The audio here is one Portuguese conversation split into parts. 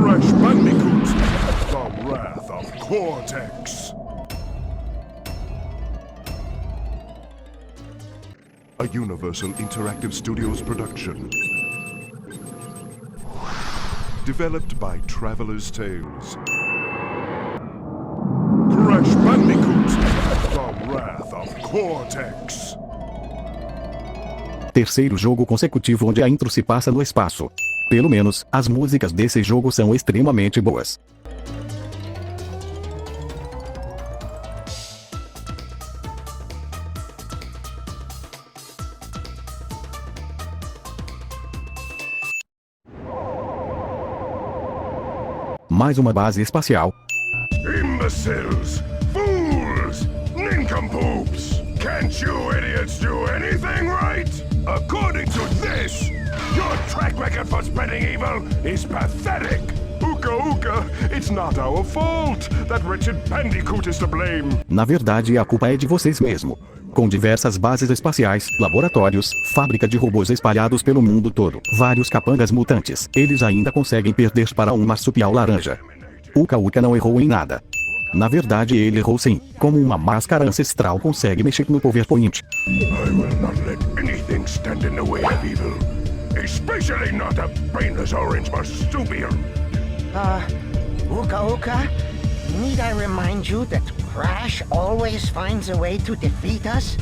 Crash Bandicoot, The Wrath of Cortex. A Universal Interactive Studios production. Developed by Traveler's Tales. Crash Bandicoot, The Wrath of Cortex. Terceiro jogo consecutivo onde a intro se passa no espaço. Pelo menos, as músicas desse jogo são extremamente boas. Mais uma base espacial. Imbeciles! Fools! Nincompoops! Can't you idiots do anything right? According to this, your track record for spreading evil is pathetic! Uka Uka, it's not our fault! That wretched Bandicoot is to blame! Na verdade, a culpa é de vocês mesmo. Com diversas bases espaciais, laboratórios, fábrica de robôs espalhados pelo mundo todo, vários capangas mutantes, eles ainda conseguem perder para um marsupial laranja. Uka Uka não errou em nada. Na verdade, ele errou sim, como uma máscara ancestral consegue mexer no PowerPoint. I will not let anything stand in the way of evil, especially not a brainless orange marsupial. Uka Uka, need I remind you that Crash always finds a way to defeat us?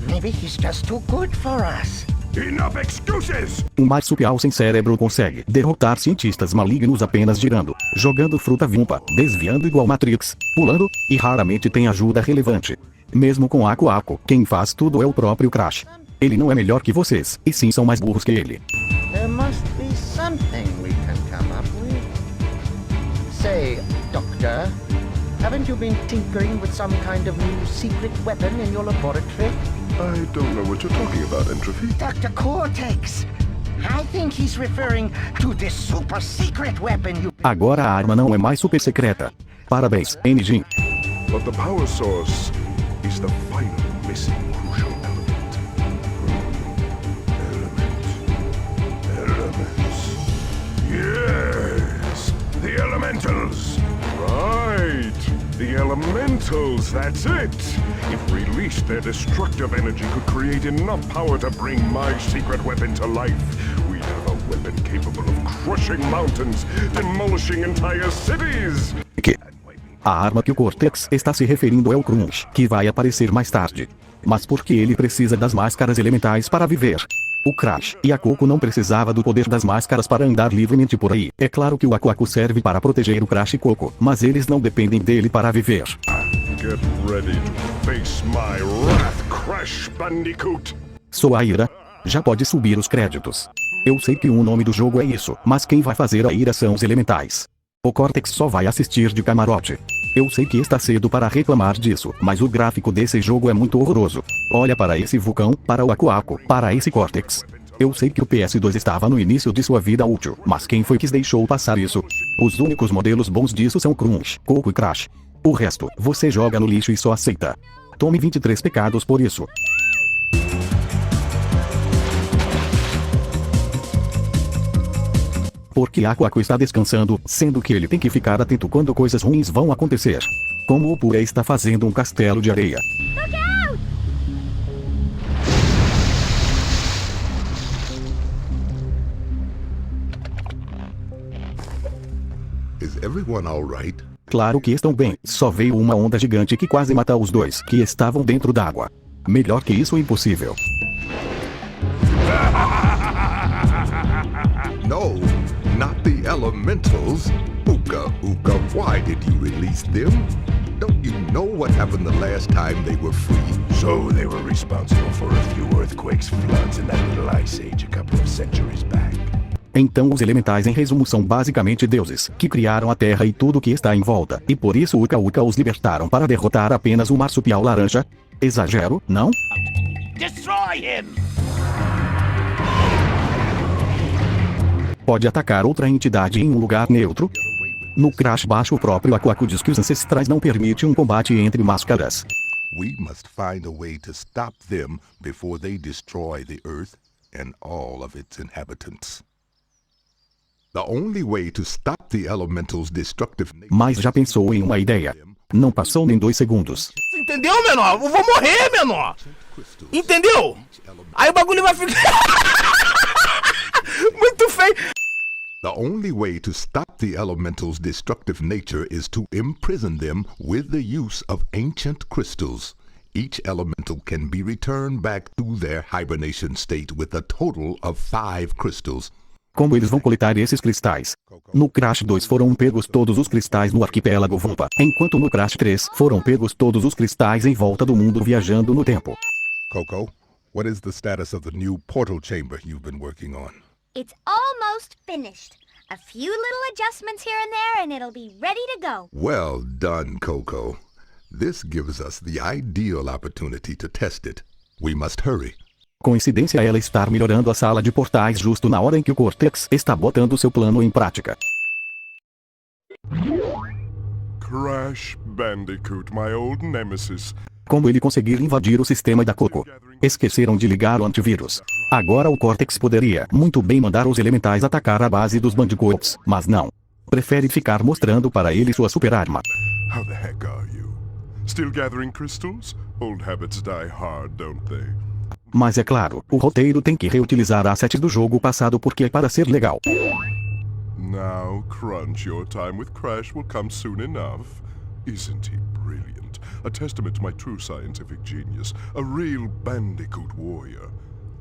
Maybe he's just too good for us. Enough excuses! Um marsupial sem cérebro consegue derrotar cientistas malignos apenas girando, jogando fruta vimpa, desviando igual Matrix, pulando, e raramente tem ajuda relevante. Mesmo com Aku Aku, quem faz tudo é o próprio Crash. Ele não é melhor que vocês, e sim são mais burros que ele. There must be something we can come up with. Say, Doctor, haven't you been tinkering with some kind of new secret weapon in your laboratory? I don't know what you're talking about, Entropy. Dr. Cortex! I think he's referring to this super secret weapon you... Agora a arma não é mais super secreta. Parabéns, NG. But the power source is the final missing crucial element. Elements. Yes, the elementals. Right, the elementals, that's it. If released, their destructive energy could create enough power to bring my secret weapon to life. We'd have a weapon capable of crushing mountains, demolishing entire cities. A arma que o Cortex está se referindo é o Crunch, que vai aparecer mais tarde. Mas porque ele precisa das máscaras elementais para viver. O Crash e a Coco não precisava do poder das máscaras para andar livremente por aí. É claro que o Aku Aku serve para proteger o Crash e Coco, mas eles não dependem dele para viver. Get ready to face my wrath, Crash Bandicoot. Sou a ira. Já pode subir os créditos. Eu sei que o nome do jogo é isso, mas quem vai fazer a ira são os elementais. O Cortex só vai assistir de camarote. Eu sei que está cedo para reclamar disso, mas o gráfico desse jogo é muito horroroso. Olha para esse vulcão, para o Aku Aku, para esse Cortex. Eu sei que o PS2 estava no início de sua vida útil, mas quem foi que deixou passar isso? Os únicos modelos bons disso são Crunch, Coco e Crash. O resto, você joga no lixo e só aceita. Tome 23 pecados por isso. Porque Aku Aku está descansando, sendo que ele tem que ficar atento quando coisas ruins vão acontecer. Como o Puré está fazendo um castelo de areia. Is everyone all right? Claro que estão bem, só veio uma onda gigante que quase matou os dois que estavam dentro d'água. Melhor que isso impossível. No, not the elementals. Uka Uka, why did you release them? Don't you know what happened the last time they were free? So they were responsible for a few earthquakes, floods, and that little ice age a couple of centuries back. Então os elementais em resumo são basicamente deuses, que criaram a Terra e tudo que está em volta, e por isso Uka Uka os libertaram para derrotar apenas o marsupial laranja? Exagero, não? Destroy him! Pode atacar outra entidade em um lugar neutro? No Crash baixo o próprio Aku Aku diz que os ancestrais não permitem um combate entre máscaras. We must find a way to stop them before they destroy the Earth and all of its inhabitants. The only way to stop the elemental's destructive nature. Mas já pensou em uma ideia? Não passou nem 2 segundos. Entendeu, menor? Eu vou morrer, menor. Entendeu? Aí o bagulho vai ficar... muito feio. The only way to stop the elemental's destructive nature is to imprison them with the use of ancient crystals. Each elemental can be returned back to their hibernation state with a total of 5 crystals. Como eles vão coletar esses cristais? No Crash 2 foram pegos todos os cristais no arquipélago Vumpa, enquanto no Crash 3 foram pegos todos os cristais em volta do mundo viajando no tempo. Coco, what is the status of the new portal chamber you've been working on? It's almost finished. A few little adjustments here and there and it'll be ready to go. Well done, Coco. This gives us the ideal opportunity to test it. We must hurry. Coincidência ela estar melhorando a sala de portais justo na hora em que o Cortex está botando seu plano em prática. Crash Bandicoot, my old nemesis. Como ele conseguir invadir o sistema da Coco? Esqueceram de ligar o antivírus. Agora o Cortex poderia muito bem mandar os elementais atacar a base dos Bandicoots, mas não. Prefere ficar mostrando para ele sua super arma. How the heck are you? Still gathering crystals? Old habits die hard, don't they? Mas é claro, o roteiro tem que reutilizar assets do jogo passado porque é para ser legal. Now, Crunch, your time with Crash will come soon enough. Isn't he brilliant? A testament to my true scientific genius. A real Bandicoot warrior.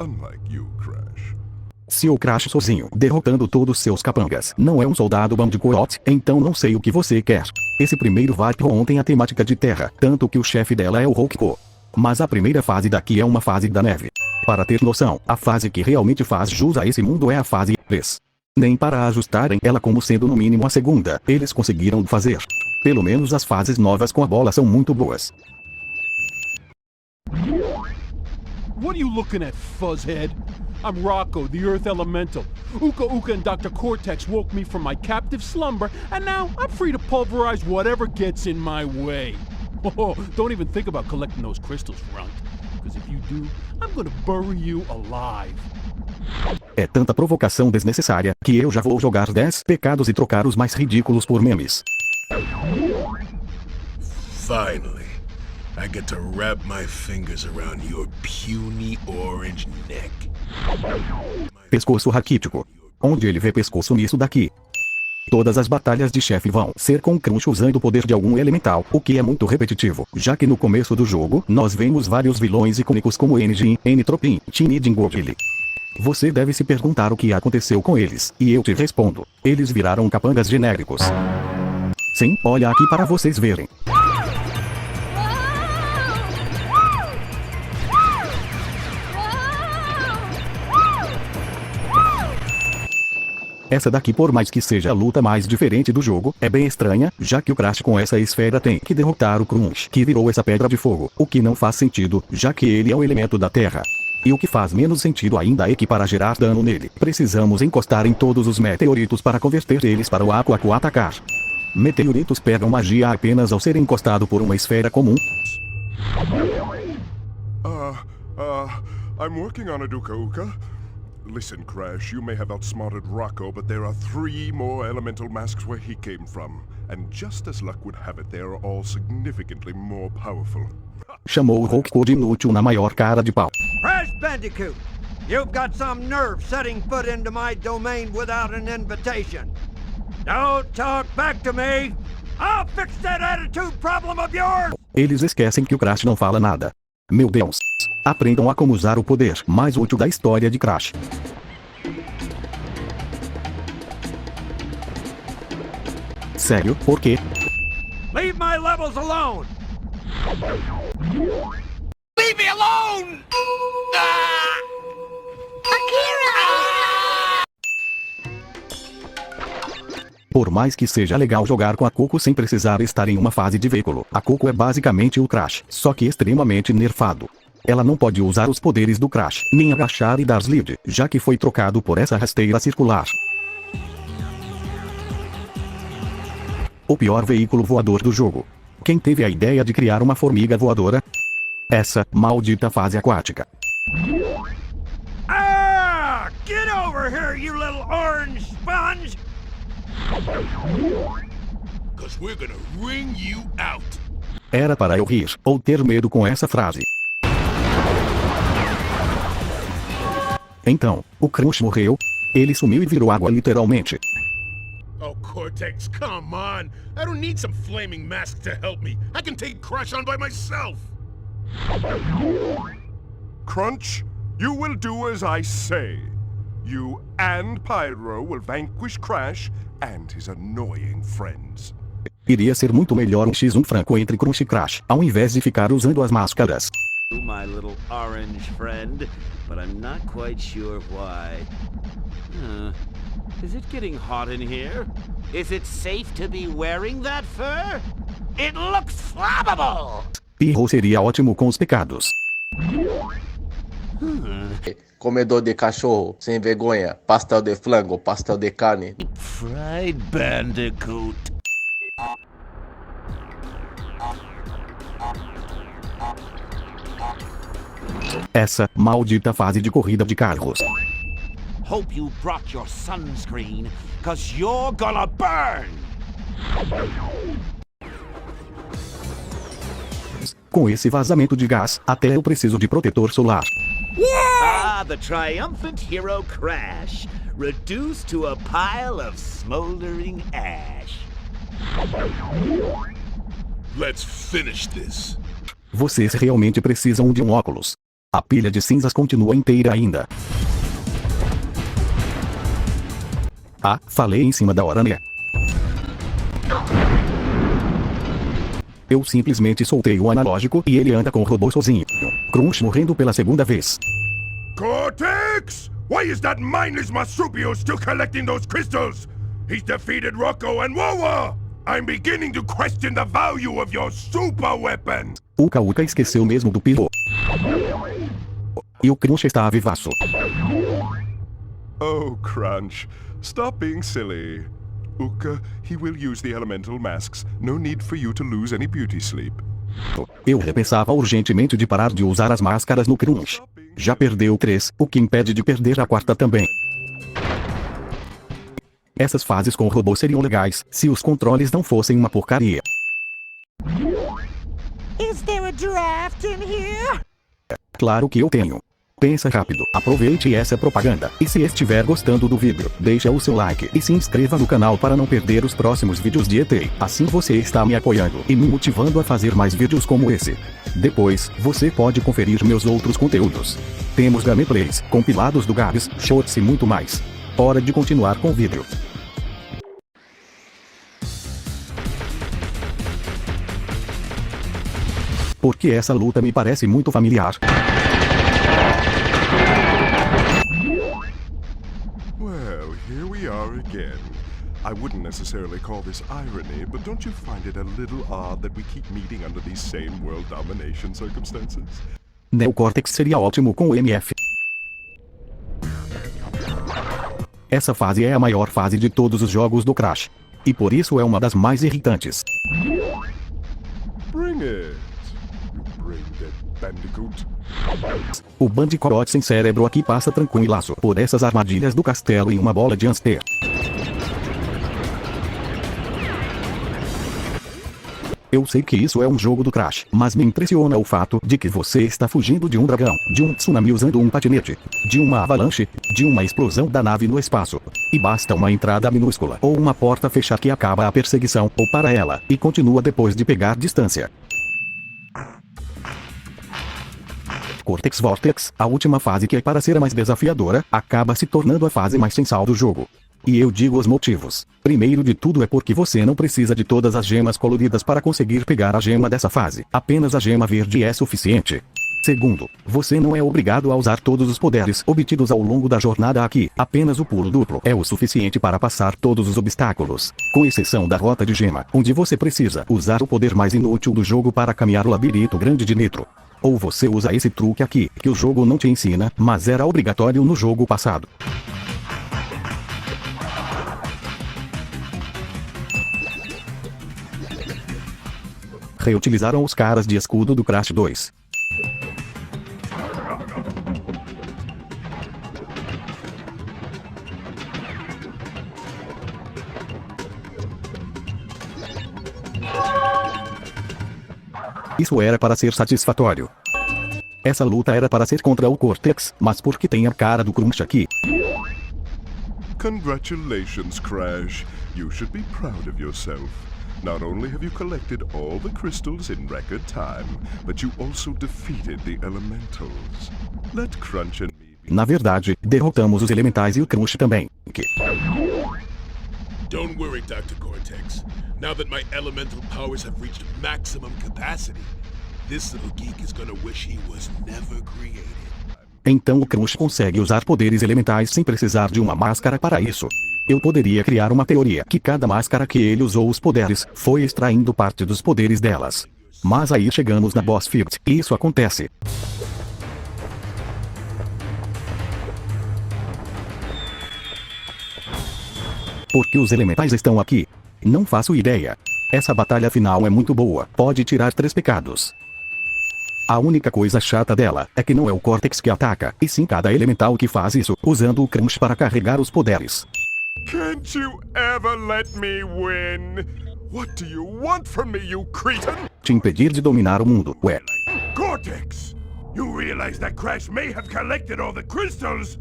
Unlike you, Crash. Se o Crash sozinho, derrotando todos seus capangas, não é um soldado Bandicoot, então não sei o que você quer. Esse primeiro Warp Zone tem a temática de terra, tanto que o chefe dela é o Hulk. Mas a primeira fase daqui é uma fase da neve. Para ter noção, a fase que realmente faz jus a esse mundo é a fase 3. Nem para ajustarem ela como sendo no mínimo a segunda, eles conseguiram fazer. Pelo menos as fases novas com a bola são muito boas. What are you looking at, fuzzhead? I'm Rocco, the Earth Elemental. Uka Uka and Dr. Cortex woke me from my captive slumber, and now I'm free to pulverize whatever gets in my way. Oh, don't even think about collecting those crystals, Runt. Because if you do, I'm gonna bury you alive. É tanta provocação desnecessária, que eu já vou jogar 10 pecados e trocar os mais ridículos por memes. Finally, I get to wrap my fingers around your puny orange neck. Pescoço raquítico. Onde ele vê pescoço nisso daqui? Todas as batalhas de chefe vão ser com Crunch usando o poder de algum elemental, o que é muito repetitivo, já que no começo do jogo, nós vemos vários vilões icônicos como N-Gin, N-Tropin, Tin e Dingodile. Você deve se perguntar o que aconteceu com eles, e eu te respondo. Eles viraram capangas genéricos. Sim, olha aqui para vocês verem. Essa daqui, por mais que seja a luta mais diferente do jogo, é bem estranha, já que o Crash com essa esfera tem que derrotar o Crunch, que virou essa pedra de fogo, o que não faz sentido, já que ele é o elemento da terra. E o que faz menos sentido ainda é que para gerar dano nele, precisamos encostar em todos os meteoritos para converter eles para o Aquaco atacar. Meteoritos pegam magia apenas ao ser encostado por uma esfera comum. I'm working on it, Uka Uka. Listen, Crash, you may have outsmarted Rocco, but there are 3 more elemental masks where he came from. And just as luck would have it, they are all significantly more powerful. Chamou o Hulk de inútil na maior cara de pau. Crash Bandicoot, you've got some nerve setting foot into my domain without an invitation. Don't talk back to me. I'll fix that attitude problem of yours. Eles esquecem que o Crash não fala nada. Meu Deus. Aprendam a como usar o poder mais útil da história de Crash. Sério, por quê? Leave my levels alone. Leave me alone! Por mais que seja legal jogar com a Coco sem precisar estar em uma fase de veículo, a Coco é basicamente o Crash, só que extremamente nerfado. Ela não pode usar os poderes do Crash, nem agachar e dar slide, já que foi trocado por essa rasteira circular. O pior veículo voador do jogo. Quem teve a ideia de criar uma formiga voadora? Essa maldita fase aquática. Ah! Get over here, you little orange sponge? Cause we're gonna wring you out. Era para eu rir ou ter medo com essa frase. Então, o Crunch morreu. Ele sumiu e virou água literalmente. Oh, Cortex, come on. I don't need some flaming mask to help me. I can take Crash on by myself. Crunch, you will do as I say. You and Pyro will vanquish Crash and his annoying friends. Iria ser muito melhor um X1 franco entre Crunch e Crash, ao invés de ficar usando as máscaras. My little orange friend, but I'm not quite sure why. Is it getting hot in here? Is it safe to be wearing that fur? It looks flammable! Pirro seria ótimo com os pecados. Comedor de cachorro, sem vergonha, pastel de flango, pastel de carne. Fried Bandicoot. Essa maldita fase de corrida de carros. Hope you brought your sunscreen, cause you're gonna burn! Com esse vazamento de gás, até eu preciso de protetor solar. Ah, the triumphant hero Crash, reduced to a pile of smoldering ash. Let's finish this. Vocês realmente precisam de um óculos. A pilha de cinzas continua inteira ainda. Ah, falei em cima da hora, né? Eu simplesmente soltei o analógico e ele anda com o robô sozinho. Crunch morrendo pela segunda vez. Cortex! Why is that mindless marsupial still collecting those crystals? He's defeated Rocco and Wawa! I'm beginning to question the value of your super weapon! O Uka esqueceu mesmo do Pirro. E o Crunch está vivaço. Oh, Crunch. Stop being silly. Uka, he will use the elemental masks. No need for you to lose any beauty sleep. Eu repensava urgentemente de parar de usar as máscaras no Crunch. Já perdeu 3, o que impede de perder a 4ª também. Essas fases com o robô seriam legais, se os controles não fossem uma porcaria. Is there a draft in here? Claro que eu tenho. Pensa rápido, aproveite essa propaganda. E se estiver gostando do vídeo, deixa o seu like e se inscreva no canal para não perder os próximos vídeos de ET. Assim você está me apoiando e me motivando a fazer mais vídeos como esse. Depois, você pode conferir meus outros conteúdos. Temos gameplays, compilados do Gabs, shorts e muito mais. Hora de continuar com o vídeo. Porque essa luta me parece muito familiar. Well, here we are again. I wouldn't necessarily call this irony, but don't you find it a little odd that we keep meeting under these same world domination circumstances? Neocortex seria ótimo com o MF. Essa fase é a maior fase de todos os jogos do Crash. E por isso é uma das mais irritantes. Bring it, you brain-dead bandicoot. O Bandicoot sem cérebro aqui passa tranquilaço por essas armadilhas do castelo em uma bola de hamster. Eu sei que isso é um jogo do Crash, mas me impressiona o fato de que você está fugindo de um dragão, de um tsunami usando um patinete, de uma avalanche, de uma explosão da nave no espaço. E basta uma entrada minúscula ou uma porta fechar que acaba a perseguição ou para ela, e continua depois de pegar distância. Cortex Vortex, a última fase que é para ser a mais desafiadora, acaba se tornando a fase mais sensal do jogo. E eu digo os motivos. Primeiro de tudo é porque você não precisa de todas as gemas coloridas para conseguir pegar a gema dessa fase. Apenas a gema verde é suficiente. Segundo, você não é obrigado a usar todos os poderes obtidos ao longo da jornada aqui. Apenas o pulo duplo é o suficiente para passar todos os obstáculos. Com exceção da rota de gema, onde você precisa usar o poder mais inútil do jogo para caminhar o labirinto grande de Nitro. Ou você usa esse truque aqui, que o jogo não te ensina, mas era obrigatório no jogo passado. Reutilizaram os caras de escudo do Crash 2. Isso era para ser satisfatório. Essa luta era para ser contra o Cortex, mas por que tem a cara do Crunch aqui? Congratulations, Crash. You should be proud of yourself. Not only have you collected all the crystals in record time, but you also defeated the elementals. Let Crunch and me be... Na verdade, derrotamos os elementais e o Crunch também. Don't worry, Dr. Cortex. Now that my elemental powers have reached maximum capacity, this little geek is gonna wish he was never created. Então o Crunch consegue usar poderes elementais sem precisar de uma máscara para isso. Eu poderia criar uma teoria que cada máscara que ele usou os poderes, foi extraindo parte dos poderes delas. Mas aí chegamos na Boss Fight, e isso acontece. Por que os elementais estão aqui? Não faço ideia. Essa batalha final é muito boa, pode tirar 3 pecados. A única coisa chata dela é que não é o Cortex que ataca, e sim cada elemental que faz isso, usando o Crunch para carregar os poderes. Can't you ever let me win? What do you want from me, you cretin? Te impedir de dominar o mundo, ué. Cortex! You realize that Crash may have collected all the crystals,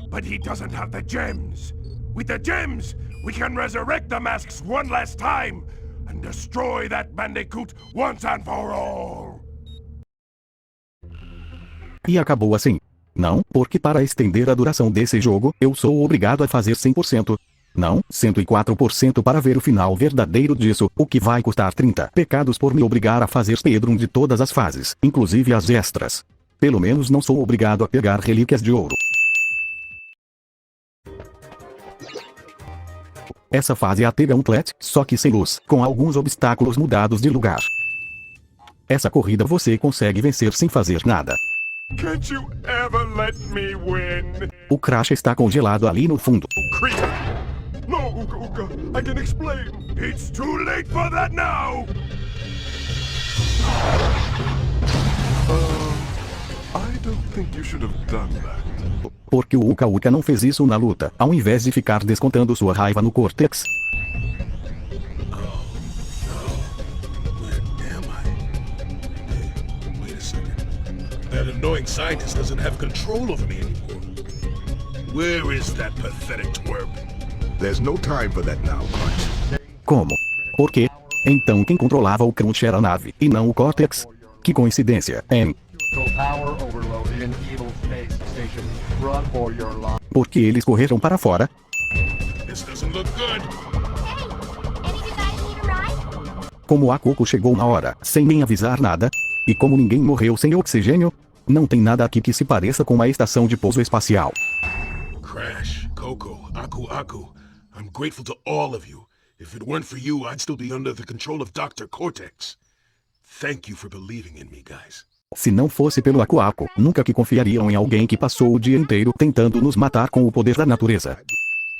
but he doesn't have the gems. With the gems, we can resurrect the masks one last time and destroy that Bandicoot once and for all. E acabou assim. Não, porque para estender a duração desse jogo, eu sou obrigado a fazer 100%. Não, 104% para ver o final verdadeiro disso, o que vai custar 30 pecados por me obrigar a fazer speedrun de todas as fases, inclusive as extras. Pelo menos não sou obrigado a pegar relíquias de ouro. Essa fase é a Gauntlet, só que sem luz, com alguns obstáculos mudados de lugar. Essa corrida você consegue vencer sem fazer nada. Can't you ever let me win? O Crash está congelado ali no fundo. Cretin! No, Uka Uka, I can explain. It's too late for that now! I don't think you should have done that. Porque o Uka Uka não fez isso na luta, ao invés de ficar descontando sua raiva no Cortex. That annoying scientist doesn't have control over me anymore. Where is that pathetic twerp? There's no time for that now, Crunch. Como? Por quê? Então quem controlava o Crunch era a nave, e não o Cortex? Que coincidência, hein? Porque eles correram para fora? This doesn't look good. Como a Coco chegou na hora, sem nem avisar nada? E como ninguém morreu sem oxigênio? Não tem nada aqui que se pareça com uma estação de pouso espacial. Crash, Coco, Aku Aku, I'm grateful to all of you. If it weren't for you, I'd still be under the control of Dr. Cortex. Thank you for believing in me, guys. Se não fosse pelo Aku Aku, nunca que confiariam em alguém que passou o dia inteiro tentando nos matar com o poder da natureza.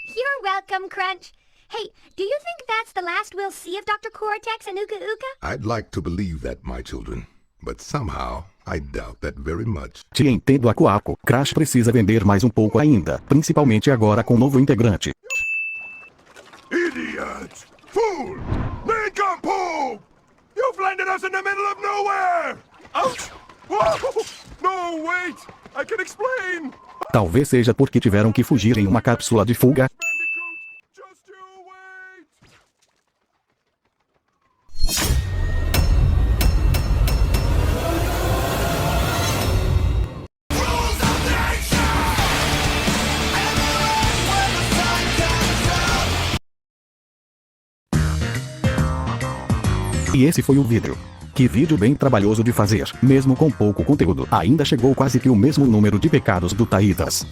You're welcome, Crunch. Hey, do you think that's the last we'll see of Dr. Cortex and Uka Uka? I'd like to believe that, my children. But somehow, I doubt that very much. Te entendo, Aku Aku. Crash precisa vender mais um pouco ainda, principalmente agora com o novo integrante. Idiot! Fool! Nincompoop! You've landed us in the middle of nowhere! Ouch! Whoa! No, wait! I can explain! Talvez seja porque tiveram que fugir em uma cápsula de fuga. Just you wait! E esse foi o vídeo. Que vídeo bem trabalhoso de fazer, mesmo com pouco conteúdo. Ainda chegou quase que o mesmo número de pecados do Taitas.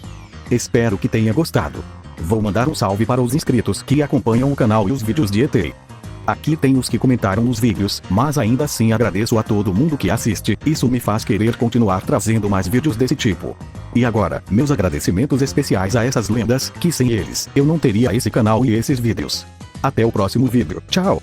Espero que tenha gostado. Vou mandar um salve para os inscritos que acompanham o canal e os vídeos de ET. Aqui tem os que comentaram nos vídeos, mas ainda assim agradeço a todo mundo que assiste, isso me faz querer continuar trazendo mais vídeos desse tipo. E agora, meus agradecimentos especiais a essas lendas, que sem eles, eu não teria esse canal e esses vídeos. Até o próximo vídeo, tchau!